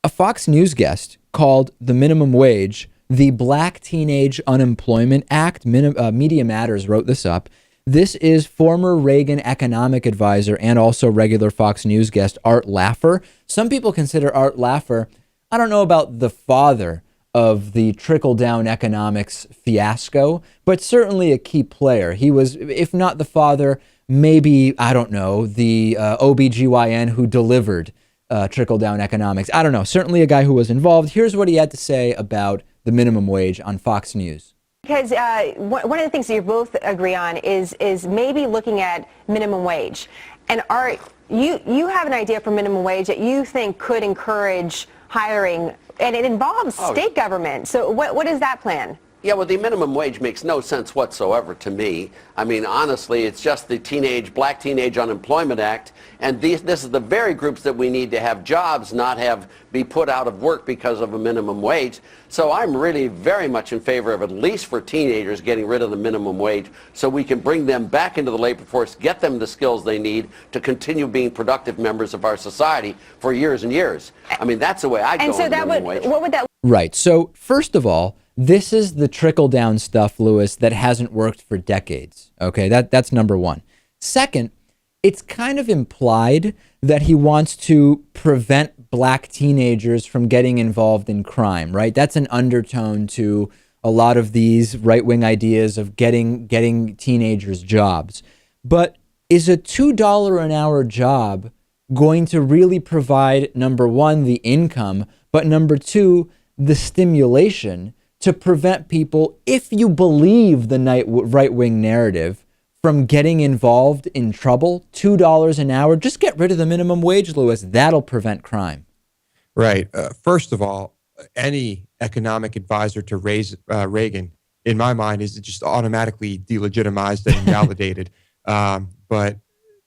A Fox News guest called the minimum wage the Black Teenage Unemployment Act. Media Matters wrote this up. This is former Reagan economic advisor and also regular Fox News guest Art Laffer. Some people consider Art Laffer, I don't know about the father of the trickle-down economics fiasco, but certainly a key player. He was, if not the father, maybe, I don't know, the OBGYN who delivered trickle-down economics. I don't know, certainly a guy who was involved. Here's what he had to say about the minimum wage on Fox News. Because one of the things that you both agree on is maybe looking at minimum wage. And Art, you have an idea for minimum wage that you think could encourage hiring, and it involves state government. So what is that plan? Yeah, well, the minimum wage makes no sense whatsoever to me. I mean, honestly, it's just the Black Teenage Unemployment Act, and this is the very groups that we need to have jobs, not be put out of work because of a minimum wage. So I'm really very much in favor of, at least for teenagers, getting rid of the minimum wage so we can bring them back into the labor force, get them the skills they need to continue being productive members of our society for years and years. I mean, that's the way I'd go with minimum wage. What would that... Right. So first of all, this is the trickle-down stuff, Lewis, that hasn't worked for decades. Okay, that's number one. Second, it's kind of implied that he wants to prevent black teenagers from getting involved in crime, right? That's an undertone to a lot of these right-wing ideas of getting teenagers jobs. But is a $2 an hour job going to really provide, number one, the income, but number two, the stimulation to prevent people, if you believe the right-wing narrative, from getting involved in trouble? $2 an hour, just get rid of the minimum wage, Lewis. That'll prevent crime. Right. First of all, any economic advisor to Reagan, in my mind, is just automatically delegitimized and invalidated. But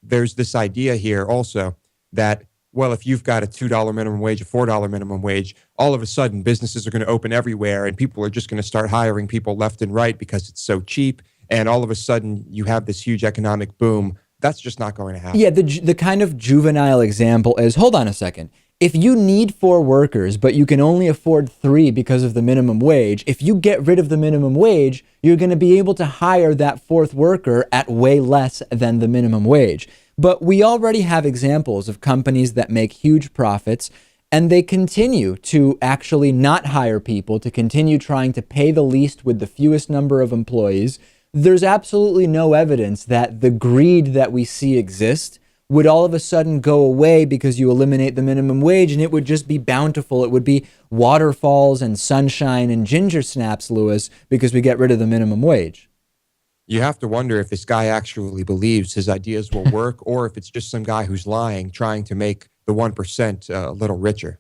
there's this idea here also that, well, if you've got a $2 minimum wage, a $4 minimum wage, all of a sudden businesses are going to open everywhere and people are just going to start hiring people left and right because it's so cheap. And all of a sudden you have this huge economic boom. That's just not going to happen. Yeah, the kind of juvenile example is, hold on a second. If you need 4 workers, but you can only afford 3 because of the minimum wage, if you get rid of the minimum wage, you're going to be able to hire that 4th worker at way less than the minimum wage. But we already have examples of companies that make huge profits and they continue to actually not hire people, to continue trying to pay the least with the fewest number of employees. There's absolutely no evidence that the greed that we see exist would all of a sudden go away because you eliminate the minimum wage and it would just be bountiful. It would be waterfalls and sunshine and ginger snaps, Lewis, because we get rid of the minimum wage. You have to wonder if this guy actually believes his ideas will work or if it's just some guy who's lying, trying to make the 1% a little richer.